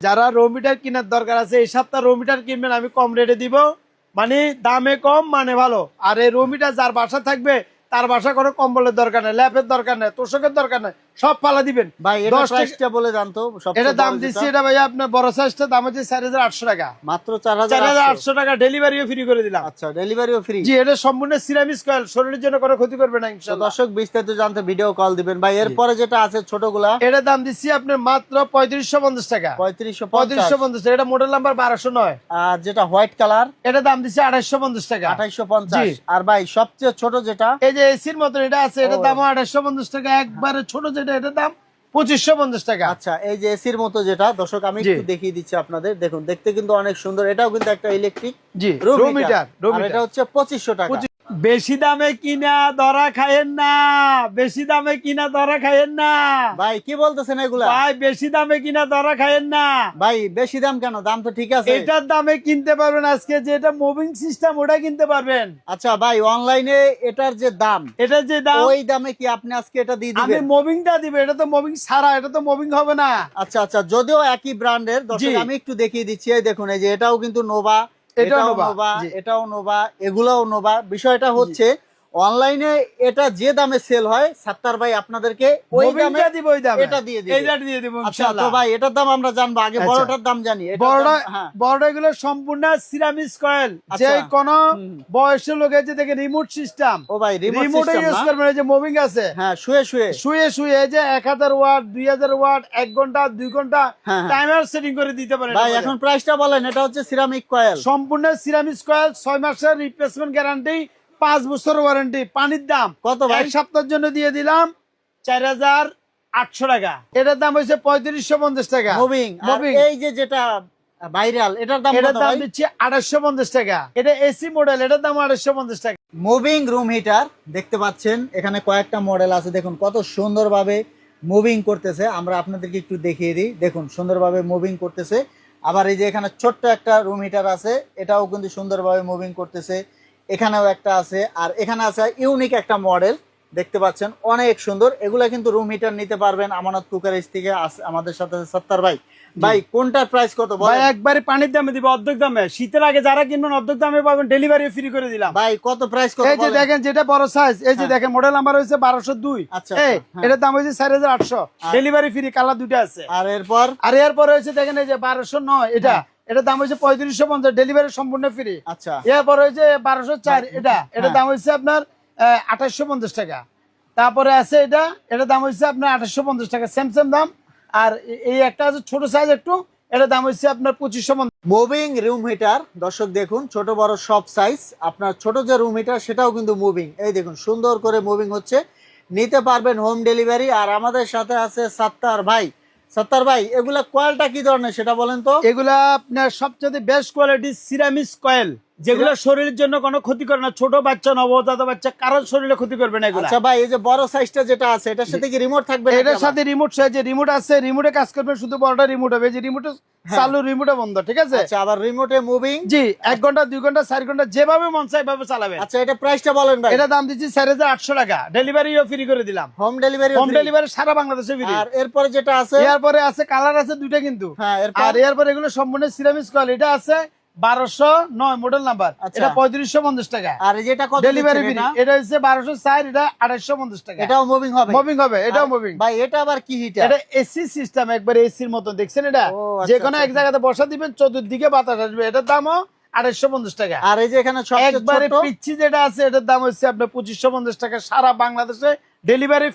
যারা rho metre কেনার দরকার আছে এই সপ্তাহ রো মিটার কিনবেন, আমি কম রেটে দিব, মানে দামে কম মানে ভালো। আর এই রো মিটার যার বাসা থাকবে তার বাসা কোনো কম্বলের দরকার নেই, ল্যাপের দরকার নেই, তোষকের দরকার নেই, সব পালা দিবেন। ভাই এটা প্রাইসটা বলে জানতো এটা দাম দিচ্ছি, এটা ভাই আপনার বড় সাইজটা দাম হচ্ছে 4800 টাকা, মাত্র 4800 টাকা, ডেলিভারিও ফ্রি করে দিলাম। আচ্ছা, ডেলিভারিও ফ্রি। জি, এটা সম্পূর্ণ সিরামিক কয়েল, শরীরের জন্য কোনো ক্ষতি করবে না ইনশাআল্লাহ। দর্শক বিস্তারিত জানতে ভিডিও কল দিবেন ভাই। এরপরে যেটা আছে ছোটগুলা, এটা দাম দিচ্ছি আপনার মাত্র 3550 টাকা, 3550 টাকা। এটা মডেল নাম্বার 1209। আর যেটা হোয়াইট কালার, এটা দাম দিচ্ছি 2850 টাকা, 2850। আর ভাই সবচেয়ে ছোট যেটা, এই যে এসির মতন এটা আছে, এটা দাম 2850 টাকা। একবারে ছোট যেটা এটার দাম 2550 টাকা। আচ্ছা, এই যে এসির মতো যেটা, দর্শক আমি একটু দেখিয়ে দিচ্ছি আপনাদের। দেখুন, দেখতে কিন্তু অনেক সুন্দর। এটাও কিন্তু একটা ইলেকট্রিক জি রুম মিটার, আর এটা হচ্ছে 2500 টাকা। বেশি দামে কিনা ধরা খায়েন না, বেশি দামে কিনা ধরা খায়েন না ভাই। কি বলতেছেন এগুলা ভাই? বেশি দামে কিনা ধরা খায়েন না ভাই। বেশি দাম কেন? দাম তো ঠিক আছে। এটার দামে কিনতে পারবেন আজকে, যেটা মুভিং সিস্টেম ওটা কিনতে পারবেন। আচ্ছা ভাই, অনলাইনে এটার যে দাম, এটার যে দাম ওই দামে কি আপনি আজকে এটা দিয়ে আমি দিবেন? মুভিংটা দিব, এটা তো মুভিং ছাড়া, এটা তো মুভিং হবে না। আচ্ছা আচ্ছা, যদিও একই ব্র্যান্ডের, দর্শক আমি একটু দেখিয়ে দিচ্ছি। এই দেখুন, এই যে এটাও কিন্তু নোভা, এটাও নোভা, এটাও নোভা, এগুলাও নোভা। বিষয়টা হচ্ছে অনলাইনে এটা যে দামে সেল হয়, সাত্তার ভাই আপনাদেরকে ওই দামে দিব, ওই দামে এটা দিয়ে দিবে। এইটা দিয়ে দিব আচ্ছা তো ইনশাআল্লাহ। ভাই, এটার দাম আমরা জানবো আগে। বড়টার দাম জানি। বড় এগুলো সম্পূর্ণ সিরামিক কয়েল, যে কোন বয়সের লোক আছে দেখে রিমোট সিস্টেম। ও ভাই, রিমোট ইউজ করবেন। এই যে মুভিং আছে, হ্যাঁ, শুয়ে শুয়ে শুয়ে শুয়ে, এই যে 1000 ওয়াট, 2000 ওয়াট, 1 ঘন্টা 2 ঘন্টা টাইমার সেটিং করে দিতে পারেন ভাই। এখন প্রাইসটা বলেন। এটা হচ্ছে সিরামিক কয়েল, সম্পূর্ণ সিরামিক কয়েল, 6 মাসের রিপ্লেসমেন্ট গ্যারান্টি, 5 বছর ওয়ারেন্টি। পানির দাম কত ভাই? এক সপ্তাহের জন্য দিয়ে দিলাম 4800 টাকা। এটার দাম হচ্ছে 3550 টাকা মুভিং। এই যে যেটা ভাইরাল, এটার দাম কত ভাই? দিচ্ছি 2850 টাকা। এটা এসি মডেল, এটার দাম 2850 টাকা। মুভিং রুম হিটার দেখতে পাচ্ছেন, এখানে কয়েকটা মডেল আছে। দেখুন কত সুন্দরভাবে মুভিং করতেছে। আমরা আপনাদেরকে একটু দেখিয়ে দিই। দেখুন সুন্দরভাবে মুভিং করতেছে। আবার এই যে এখানে ছোট্ট একটা রুম হিটার আছে, এটাও কিন্তু সুন্দরভাবে মুভিং করতেছে। এখানেও একটা আছে, আর এখানে আছে ইউনিক একটা মডেল দেখতে পাচ্ছেন, অনেক সুন্দর। এগুলা কিন্তু রুম হিটার নিতে পারবেন আমানত কুকারেজ থেকে। আমাদের সাথে সত্তার ভাই। ভাই কোনটার প্রাইস কত ভাই? একবারে পানির দামে দিব, অর্ধেক দামে। শীতের আগে যারা কিনবেন অর্ধেক দামে পাবেন, ডেলিভারি ফ্রি করে দিলাম। ভাই কত প্রাইস কত? এই যে দেখেন, যেটা বড় সাইজ, এই যে দেখেন মডেল নাম্বার হইছে 1202। আচ্ছা, এটার দাম হইছে 4800, ডেলিভারি ফ্রি, কালার দুটো আছে। আর এরপর হইছে দেখেন, এই যে 1209, এটার দাম হইছে 3550, ডেলিভারি সম্পূর্ণ ফ্রি। আচ্ছা, এরপর হইছে 1204, এটার দাম হইছে আপনার 2850 টাকা। তারপরে আছে এটার দাম হইছে আপনার 2850 টাকা, সেম দাম। আর এই একটা আছে ছোট সাইজ একটু, এটার দাম হচ্ছে আপনার 2550। মুভিং রুম হিটার, দর্শক দেখুন ছোট বড় সব সাইজ। আপনার ছোট যে রুম হিটার সেটাও কিন্তু মুভিং। এই দেখুন সুন্দর করে মুভিং হচ্ছে, নিতে পারবেন হোম ডেলিভারি। আর আমাদের সাথে আছে সত্তার ভাই। সত্তার ভাই, এগুলা কয়েলটা কি ধরনের সেটা বলেন তো? এগুলা আপনার সবচেয়ে বেস্ট কোয়ালিটি সিরামিক কয়েল, যেগুলো শরীরের জন্য কোনো ক্ষতি করে না। ছোট বাচ্চা, নবজাত বাচ্চা, কারোর শরীরে ক্ষতি করবে না এগুলো। আচ্ছা ভাই, এই যে বড় সাইজটা যেটা আছে, এটার সাথে কি রিমোট থাকবে? এটার সাথে রিমোট সাইজে রিমোট আছে, রিমোটে কাজ করবে, শুধু বড়টা রিমোট হবে। যে রিমোটে চালু, রিমোটে বন্ধ, ঠিক আছে? আচ্ছা, আবার রিমোটে মুভিং। জি, 1 ঘন্টা 2 ঘন্টা 4 ঘন্টা যেভাবে মন চায় ভাবে চালাবে। আচ্ছা, এটা প্রাইসটা বলেন ভাই। এটা দাম দিচ্ছি 4800 টাকা, ডেলিভারিও ফ্রি করে দিলাম। Home delivery? হোম ডেলিভারি সারা বাংলাদেশে ফ্রি। আর এরপরে যেটা আছে, এরপরে আছে কালার আছে দুইটা কিন্তু। আর এরপরে এগুলো সম্পূর্ণ সিরামিক কয়েল। এটা আছে 1209 মডেল নাম্বার, এটা 3550 টাকা। আর যেটা কত ডেলিভারি ফ্রি? এটা হচ্ছে 1204, এটা 2850 টাকা। এটাও মুভিং হবে? মুভিং হবে, এটাও মুভিং। ভাই এটা আবার কি হিটার? এটা এসি সিস্টেম, একবারে এসির মতন, দেখছেন? এটা যে কোনো এক জায়গাতে বসা দিবেন, চতুর্দিকে বাতাস আসবে। এটার দামও 2850 টাকা। আর এই যে এখানে একবারে পিচ্ছি যেটা আছে, এটার দাম হচ্ছে আপনার 2550 টাকা, সারা বাংলাদেশে ডেলিভারি।